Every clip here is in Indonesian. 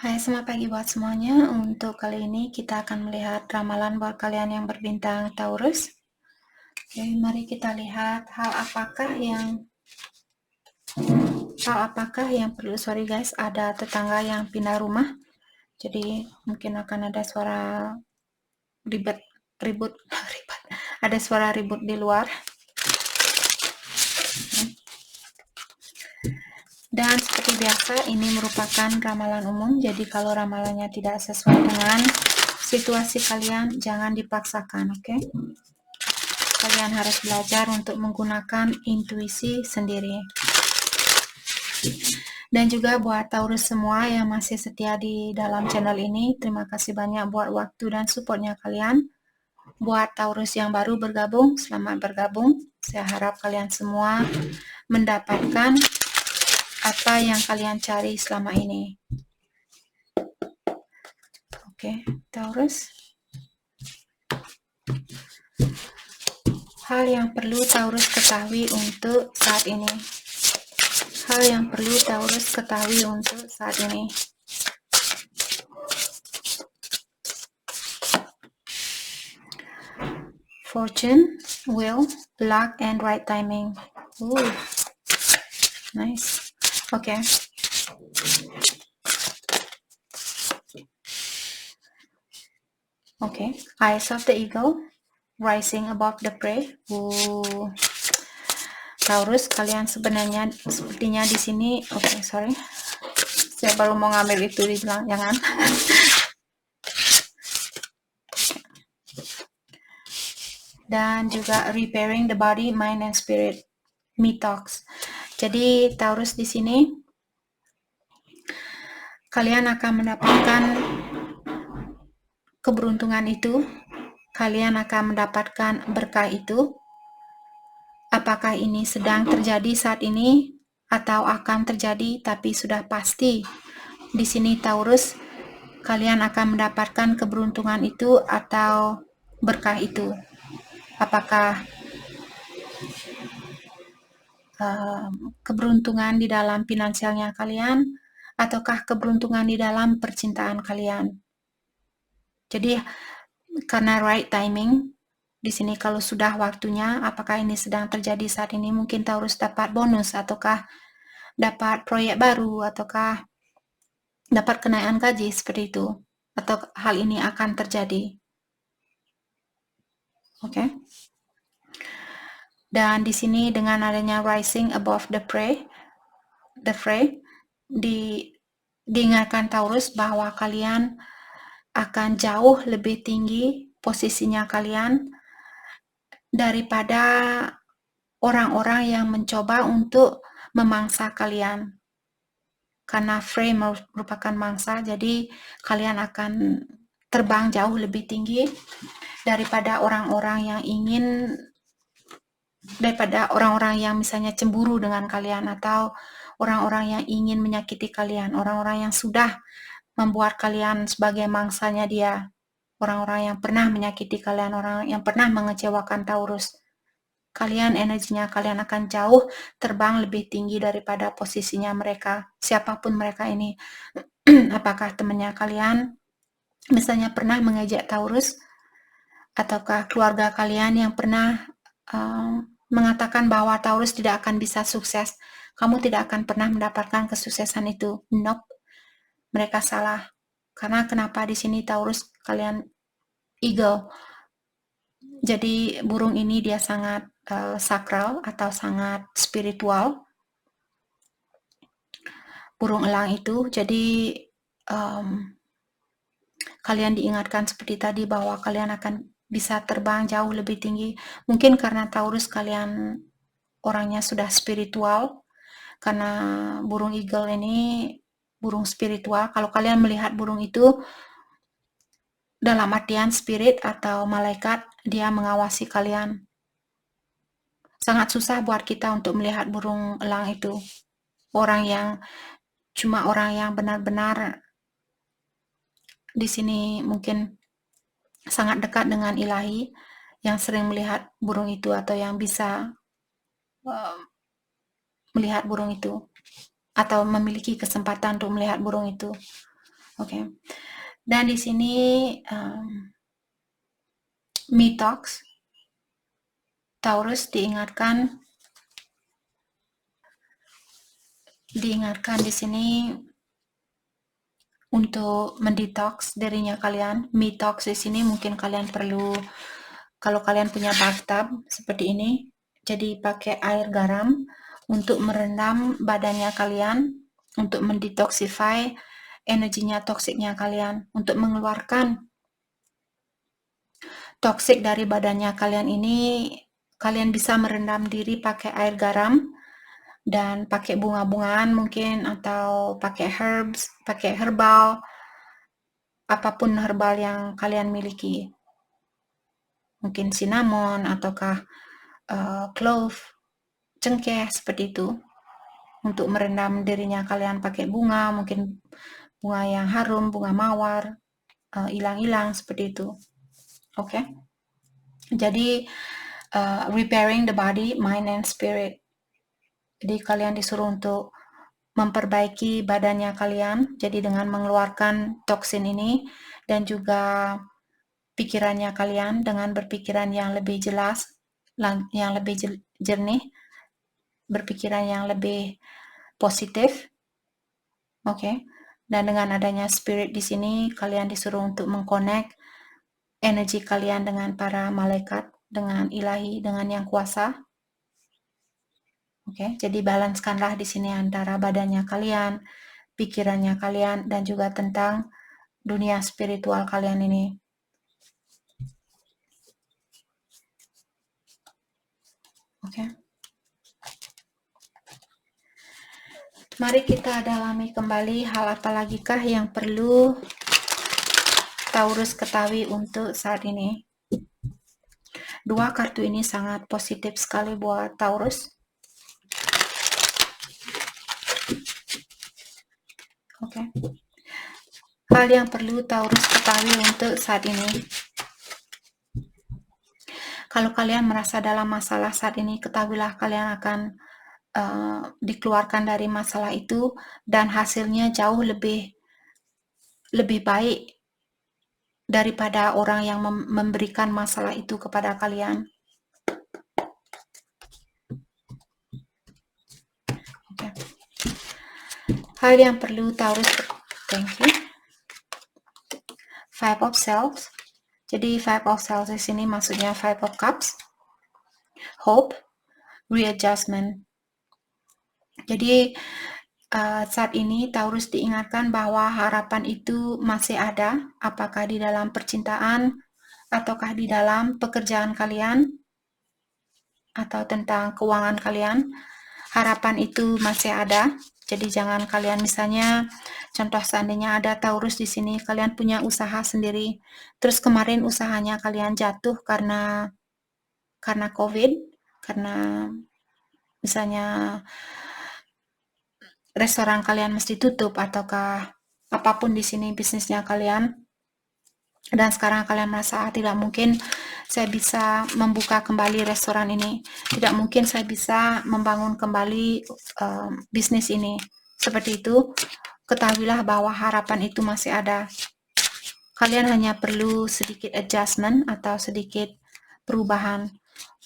Hai, selamat pagi buat semuanya. Untuk kali ini kita akan melihat ramalan buat kalian yang berbintang Taurus. Jadi mari kita lihat hal apakah yang perlu, sorry guys, ada tetangga yang pindah rumah. Jadi mungkin akan ada suara ribut, ada suara ribut di luar. Dan seperti biasa, ini merupakan ramalan umum. Jadi kalau ramalannya tidak sesuai dengan situasi kalian, jangan dipaksakan, oke? Kalian harus belajar untuk menggunakan intuisi sendiri. Dan juga buat Taurus semua yang masih setia di dalam channel ini, terima kasih banyak buat waktu dan supportnya kalian. Buat Taurus yang baru bergabung, selamat bergabung. Saya harap kalian semua mendapatkan apa yang kalian cari selama ini. Oke, Taurus. Hal yang perlu Taurus ketahui untuk saat ini. Hal yang perlu Taurus ketahui untuk saat ini. Fortune, will, luck, and right timing. Ooh, nice. Okay. Okay. Eyes of the eagle, rising above the prey. Ooh. Taurus, kalian sebenarnya sepertinya di sini. Okay, sorry. Saya baru mau ngambil itu, dibilang jangan. Dan juga repairing the body, mind, and spirit. Metox. Jadi Taurus di sini kalian akan mendapatkan keberuntungan itu, kalian akan mendapatkan berkah itu. Apakah ini sedang terjadi saat ini atau akan terjadi, tapi sudah pasti di sini Taurus kalian akan mendapatkan keberuntungan itu atau berkah itu. Apakah keberuntungan di dalam finansialnya kalian ataukah keberuntungan di dalam percintaan kalian. Jadi karena right timing di sini, kalau sudah waktunya, apakah ini sedang terjadi saat ini, mungkin Taurus dapat bonus ataukah dapat proyek baru ataukah dapat kenaikan gaji seperti itu, atau hal ini akan terjadi. Oke. Dan di sini dengan adanya rising above the fray, diingatkan Taurus bahwa kalian akan jauh lebih tinggi posisinya kalian daripada orang-orang yang mencoba untuk memangsa kalian. Karena Frey merupakan mangsa, jadi kalian akan terbang jauh lebih tinggi daripada orang-orang yang misalnya cemburu dengan kalian atau orang-orang yang ingin menyakiti kalian, orang-orang yang sudah membuat kalian sebagai mangsanya dia, orang-orang yang pernah menyakiti kalian, orang yang pernah mengecewakan Taurus. Kalian energinya kalian akan jauh terbang lebih tinggi daripada posisinya mereka, siapapun mereka ini. Apakah temannya kalian misalnya pernah mengejek Taurus, ataukah keluarga kalian yang pernah mengatakan bahwa Taurus tidak akan bisa sukses, kamu tidak akan pernah mendapatkan kesuksesan itu. Nope, mereka salah. Karena kenapa di sini Taurus kalian eagle, jadi burung ini dia sangat sakral atau sangat spiritual, burung elang itu. Jadi kalian diingatkan seperti tadi bahwa kalian akan bisa terbang jauh lebih tinggi. Mungkin karena Taurus kalian orangnya sudah spiritual, karena burung eagle ini burung spiritual. Kalau kalian melihat burung itu dalam artian spirit atau malaikat, dia mengawasi kalian. Sangat susah buat kita untuk melihat burung elang itu. Orang yang benar-benar di sini mungkin sangat dekat dengan ilahi, yang sering melihat burung itu atau yang bisa melihat burung itu atau memiliki kesempatan untuk melihat burung itu. Oke. Dan di sini Mitox, Taurus diingatkan di sini untuk mendetox dirinya kalian. Mitox di sini mungkin kalian perlu, kalau kalian punya bathtub seperti ini, jadi pakai air garam untuk merendam badannya kalian, untuk mendetoxify energinya toksiknya kalian, untuk mengeluarkan toksik dari badannya kalian ini. Kalian bisa merendam diri pakai air garam dan pakai bunga-bungaan mungkin, atau pakai herbs, pakai herbal, apapun herbal yang kalian miliki. Mungkin cinnamon ataukah clove, cengkeh, seperti itu. Untuk merendam dirinya kalian pakai bunga, mungkin bunga yang harum, bunga mawar, ilang-ilang, seperti itu. Oke. Jadi repairing the body, mind and spirit. Jadi kalian disuruh untuk memperbaiki badannya kalian, jadi dengan mengeluarkan toksin ini, dan juga pikirannya kalian dengan berpikiran yang lebih jelas, yang lebih jernih, berpikiran yang lebih positif. Oke. Dan dengan adanya spirit di sini, kalian disuruh untuk mengconnect energi kalian dengan para malaikat, dengan ilahi, dengan yang kuasa. Oke, jadi balancekanlah di sini antara badannya kalian, pikirannya kalian, dan juga tentang dunia spiritual kalian ini. Oke. Mari kita dalami kembali hal apa lagikah yang perlu Taurus ketahui untuk saat ini. Dua kartu ini sangat positif sekali buat Taurus. Oke. Hal yang perlu Taurus ketahui untuk saat ini. Kalau kalian merasa dalam masalah saat ini, ketahuilah kalian akan dikeluarkan dari masalah itu, dan hasilnya jauh lebih baik daripada orang yang memberikan masalah itu kepada kalian. Okay. Hal yang perlu Taurus, thank you. Five of Swords. Jadi Five of Swords di sini maksudnya Five of Cups, hope, readjustment. Jadi saat ini Taurus diingatkan bahwa harapan itu masih ada, apakah di dalam percintaan, ataukah di dalam pekerjaan kalian, atau tentang keuangan kalian. Harapan itu masih ada. Jadi jangan kalian, misalnya contoh seandainya ada Taurus di sini, kalian punya usaha sendiri, terus kemarin usahanya kalian jatuh karena COVID, karena misalnya restoran kalian mesti tutup, ataukah apapun di sini bisnisnya kalian, dan sekarang kalian merasa tidak mungkin saya bisa membuka kembali restoran ini, tidak mungkin saya bisa membangun kembali bisnis ini, seperti itu. Ketahuilah bahwa harapan itu masih ada. Kalian hanya perlu sedikit adjustment atau sedikit perubahan.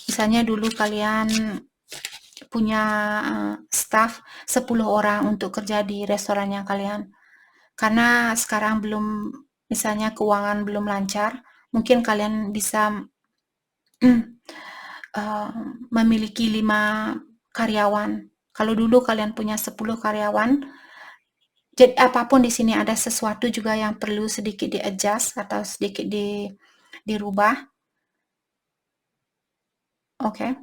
Misalnya dulu kalian punya staff 10 orang untuk kerja di restorannya kalian, karena sekarang belum, misalnya keuangan belum lancar, mungkin kalian bisa memiliki 5 karyawan. Kalau dulu kalian punya 10 karyawan, jadi apapun di sini ada sesuatu juga yang perlu sedikit di-adjust atau sedikit dirubah. Oke.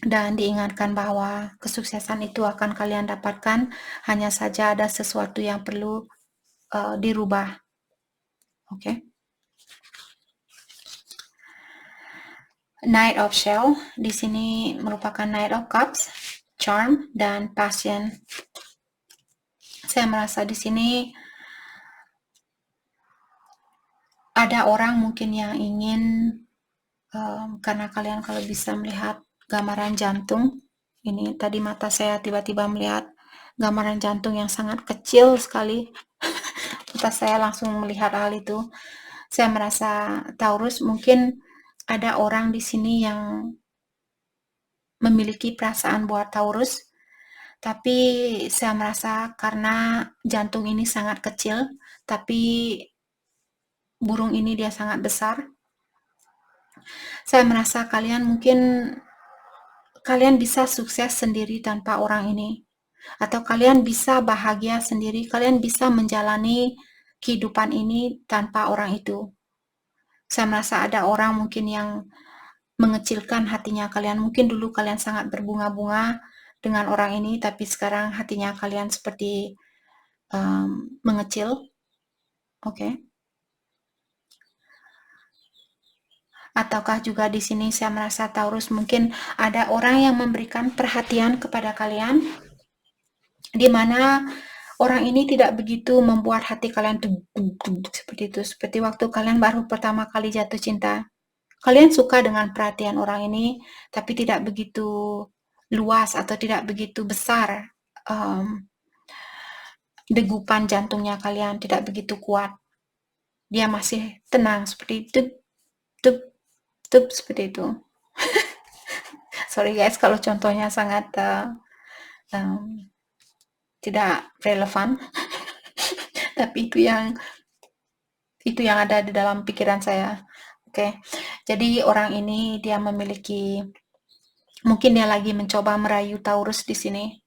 Dan diingatkan bahwa kesuksesan itu akan kalian dapatkan, hanya saja ada sesuatu yang perlu dirubah. Oke. Knight of Shell di sini merupakan Knight of Cups, charm, dan passion. Saya merasa di sini ada orang mungkin yang ingin, karena kalian kalau bisa melihat gambaran jantung, ini tadi mata saya tiba-tiba melihat gambaran jantung yang sangat kecil sekali. kenapa saya langsung melihat hal itu, saya merasa Taurus mungkin ada orang di sini yang memiliki perasaan buat Taurus, tapi saya merasa karena jantung ini sangat kecil, tapi burung ini dia sangat besar. Saya merasa kalian bisa sukses sendiri tanpa orang ini. Atau kalian bisa bahagia sendiri, kalian bisa menjalani kehidupan ini tanpa orang itu. Saya merasa ada orang mungkin yang mengecilkan hatinya kalian. Mungkin dulu kalian sangat berbunga-bunga dengan orang ini, tapi sekarang hatinya kalian seperti mengecil. Oke. Ataukah juga di sini saya merasa Taurus mungkin ada orang yang memberikan perhatian kepada kalian, di mana orang ini tidak begitu membuat hati kalian seperti itu. Seperti waktu kalian baru pertama kali jatuh cinta. Kalian suka dengan perhatian orang ini, tapi tidak begitu luas atau tidak begitu besar degupan jantungnya kalian, tidak begitu kuat. Dia masih tenang seperti tup tup tup seperti itu. Sorry guys kalau contohnya sangat tidak relevan, tapi itu yang ada di dalam pikiran saya. Oke. Jadi orang ini dia mungkin dia lagi mencoba merayu Taurus di sini.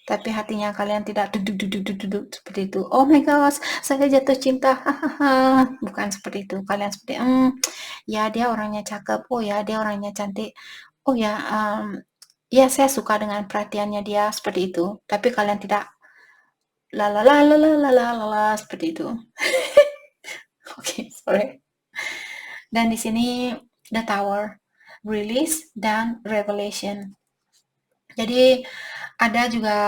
Tapi hatinya kalian tidak duduk seperti itu. Oh my gosh, saya jatuh cinta. Bukan seperti itu. Kalian seperti ya dia orangnya cakep. Oh ya dia orangnya cantik. Oh ya ya saya suka dengan perhatiannya dia seperti itu. Tapi kalian tidak la la la la la la la la seperti itu. Oke, sorry. Dan di sini the Tower, release dan revelation. Jadi ada juga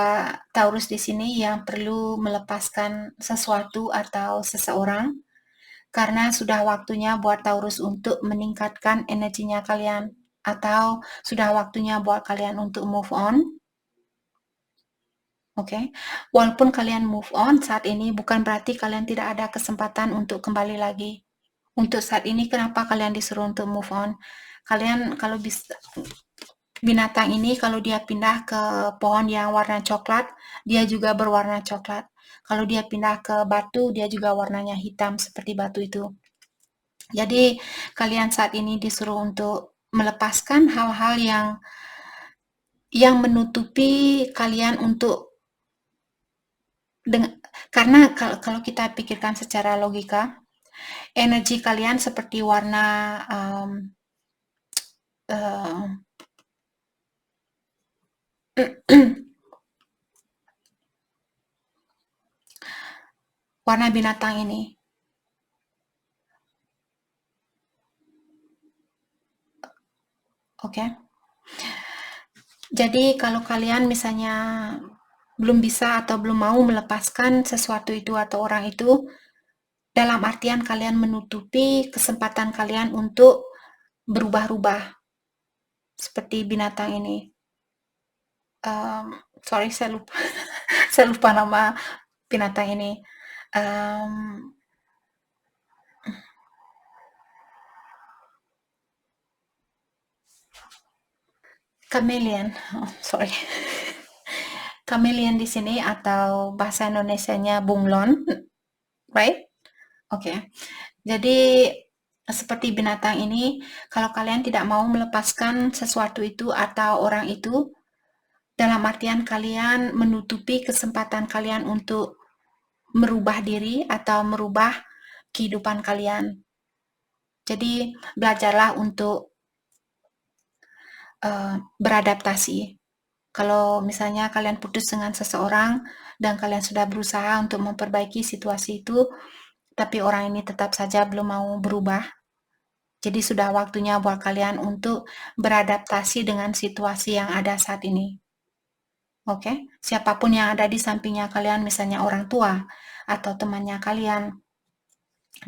Taurus di sini yang perlu melepaskan sesuatu atau seseorang karena sudah waktunya buat Taurus untuk meningkatkan energinya kalian atau sudah waktunya buat kalian untuk move on. Oke. Walaupun kalian move on saat ini bukan berarti kalian tidak ada kesempatan untuk kembali lagi. Untuk saat ini kenapa kalian disuruh untuk move on? Kalian kalau bisa binatang ini kalau dia pindah ke pohon yang warna coklat, dia juga berwarna coklat. Kalau dia pindah ke batu, dia juga warnanya hitam seperti batu itu. Jadi kalian saat ini disuruh untuk melepaskan hal-hal yang menutupi kalian untuk karena kalau kita pikirkan secara logika, energi kalian seperti warna warna binatang ini. Oke. Jadi kalau kalian misalnya belum bisa atau belum mau melepaskan sesuatu itu atau orang itu, dalam artian kalian menutupi kesempatan kalian untuk berubah-ubah seperti binatang ini. Sorry saya lupa saya lupa nama binatang ini. Chameleon. Oh, sorry. Chameleon di sini atau bahasa Indonesianya bunglon, right? Oke. Jadi seperti binatang ini, kalau kalian tidak mau melepaskan sesuatu itu atau orang itu, dalam artian kalian menutupi kesempatan kalian untuk merubah diri atau merubah kehidupan kalian. Jadi belajarlah untuk beradaptasi. Kalau misalnya kalian putus dengan seseorang dan kalian sudah berusaha untuk memperbaiki situasi itu, tapi orang ini tetap saja belum mau berubah. Jadi sudah waktunya buat kalian untuk beradaptasi dengan situasi yang ada saat ini. Oke, siapapun yang ada di sampingnya kalian, misalnya orang tua atau temannya kalian,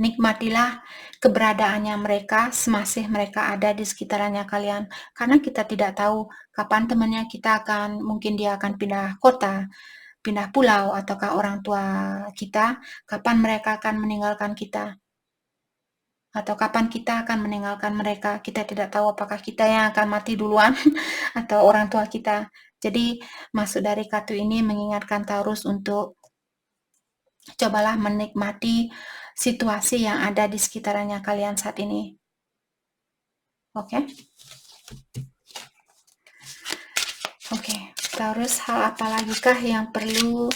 nikmatilah keberadaannya mereka semasih mereka ada di sekitarnya kalian. Karena kita tidak tahu kapan temannya kita mungkin dia akan pindah kota, pindah pulau, ataukah orang tua kita, kapan mereka akan meninggalkan kita, atau kapan kita akan meninggalkan mereka. Kita tidak tahu apakah kita yang akan mati duluan atau orang tua kita. Jadi maksud dari kartu ini mengingatkan Taurus untuk cobalah menikmati situasi yang ada di sekitarnya kalian saat ini. Oke? Oke, Taurus, hal apa lagi kah yang perlu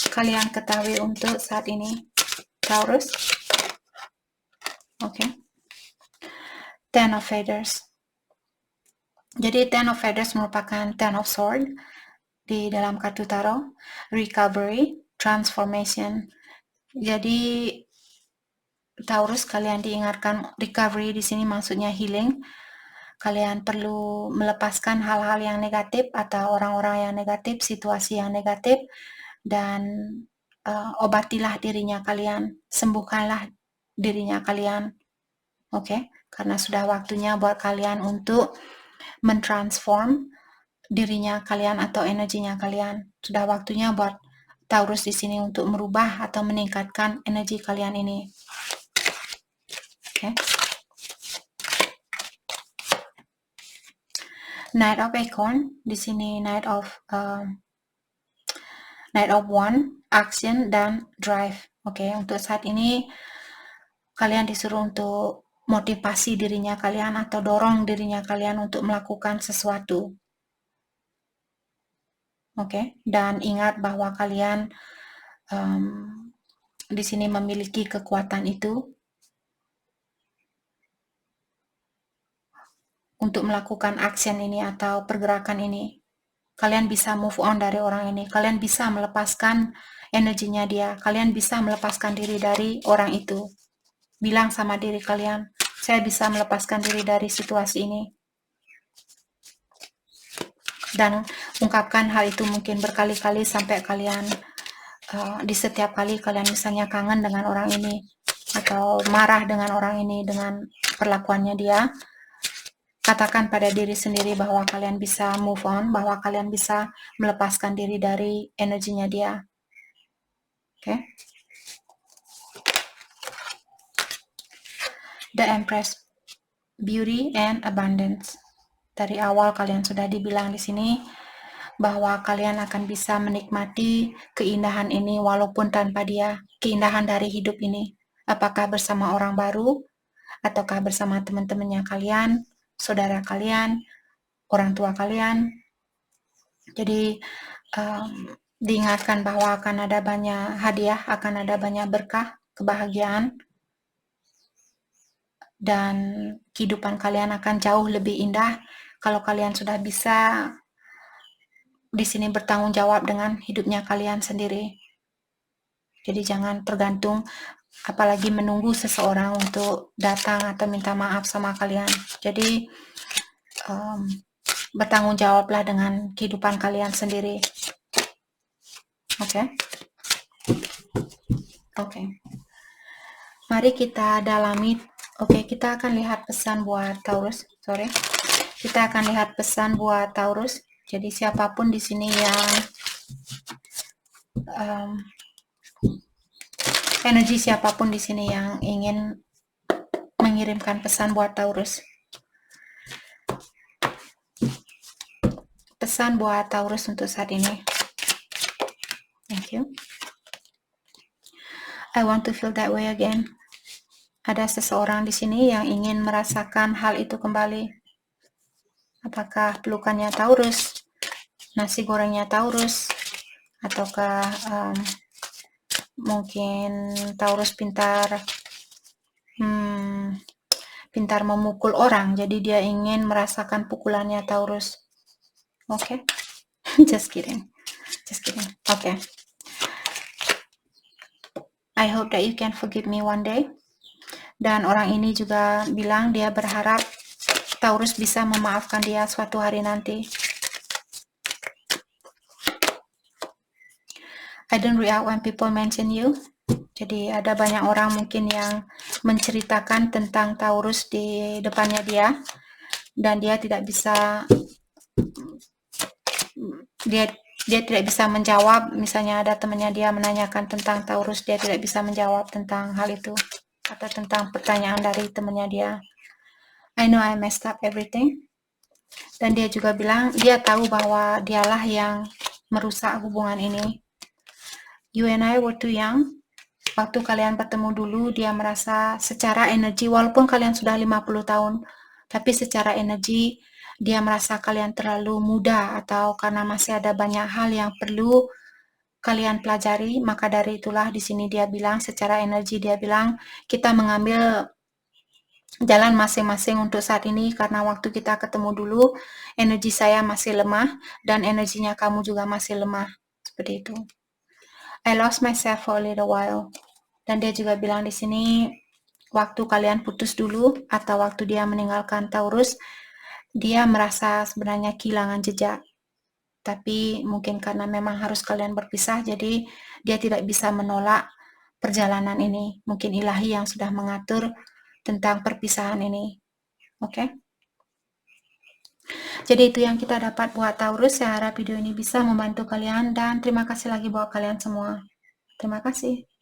kalian ketahui untuk saat ini, Taurus? Oke. Ten of Feathers. Jadi Ten of Feathers merupakan Ten of Swords di dalam kartu tarot. Recovery, transformation. Jadi Taurus, kalian diingatkan recovery di sini maksudnya healing. Kalian perlu melepaskan hal-hal yang negatif atau orang-orang yang negatif, situasi yang negatif, dan obatilah dirinya kalian, sembuhkanlah dirinya kalian. Oke? Karena sudah waktunya buat kalian untuk mentransform dirinya kalian atau energinya kalian. Sudah waktunya buat Taurus di sini untuk merubah atau meningkatkan energi kalian ini. Oke? Knight of Acorn, di sini Knight of Wand, action dan drive. Oke, untuk saat ini kalian disuruh untuk motivasi dirinya kalian atau dorong dirinya kalian untuk melakukan sesuatu. Oke, dan ingat bahwa kalian di sini memiliki kekuatan itu untuk melakukan action ini atau pergerakan ini. Kalian bisa move on dari orang ini. Kalian bisa melepaskan energinya dia. Kalian bisa melepaskan diri dari orang itu. Bilang sama diri kalian, saya bisa melepaskan diri dari situasi ini. Dan ungkapkan hal itu mungkin berkali-kali sampai kalian di setiap kali kalian misalnya kangen dengan orang ini atau marah dengan orang ini, dengan perlakuannya dia, katakan pada diri sendiri bahwa kalian bisa move on, bahwa kalian bisa melepaskan diri dari energinya dia. Oke? The Empress, beauty and abundance. Dari awal kalian sudah dibilang di sini bahwa kalian akan bisa menikmati keindahan ini walaupun tanpa dia, keindahan dari hidup ini. Apakah bersama orang baru, ataukah bersama teman-temannya kalian, saudara kalian, orang tua kalian. Jadi diingatkan bahwa akan ada banyak hadiah, akan ada banyak berkah, kebahagiaan, dan kehidupan kalian akan jauh lebih indah kalau kalian sudah bisa di sini bertanggung jawab dengan hidupnya kalian sendiri. Jadi jangan tergantung, apalagi menunggu seseorang untuk datang atau minta maaf sama kalian. Jadi bertanggung jawablah dengan kehidupan kalian sendiri. Oke? Oke. Mari kita dalami. Oke, kita akan lihat pesan buat Taurus. Kita akan lihat pesan buat Taurus. Jadi siapapun di sini yang energi siapapun di sini yang ingin mengirimkan pesan buat Taurus. Pesan buat Taurus untuk saat ini. Thank you. I want to feel that way again. Ada seseorang di sini yang ingin merasakan hal itu kembali. Apakah pelukannya Taurus, nasi gorengnya Taurus, ataukah mungkin Taurus pintar memukul orang, jadi dia ingin merasakan pukulannya Taurus. Oke? Just kidding. Oke. I hope that you can forgive me one day. Dan orang ini juga bilang dia berharap Taurus bisa memaafkan dia suatu hari nanti. I don't react when people mention you. Jadi ada banyak orang mungkin yang menceritakan tentang Taurus di depannya dia, dan dia tidak bisa, dia tidak bisa menjawab. Misalnya ada temannya dia menanyakan tentang Taurus, dia tidak bisa menjawab tentang hal itu, atau tentang pertanyaan dari temannya dia. I know I messed up everything. Dan dia juga bilang dia tahu bahwa dialah yang merusak hubungan ini. You and I were too young. Waktu kalian bertemu dulu, dia merasa secara energi, walaupun kalian sudah 50 tahun, tapi secara energi dia merasa kalian terlalu muda, atau karena masih ada banyak hal yang perlu kalian pelajari. Maka dari itulah di sini dia bilang secara energi, dia bilang kita mengambil jalan masing-masing untuk saat ini, karena waktu kita ketemu dulu energi saya masih lemah dan energinya kamu juga masih lemah. Seperti itu. I lost myself for a little while. Dan dia juga bilang di sini waktu kalian putus dulu atau waktu dia meninggalkan Taurus, dia merasa sebenarnya kehilangan jejak. Tapi mungkin karena memang harus kalian berpisah, jadi dia tidak bisa menolak perjalanan ini. Mungkin ilahi yang sudah mengatur tentang perpisahan ini. Oke? Jadi itu yang kita dapat buat Taurus. Saya harap video ini bisa membantu kalian, dan terima kasih lagi buat kalian semua. Terima kasih.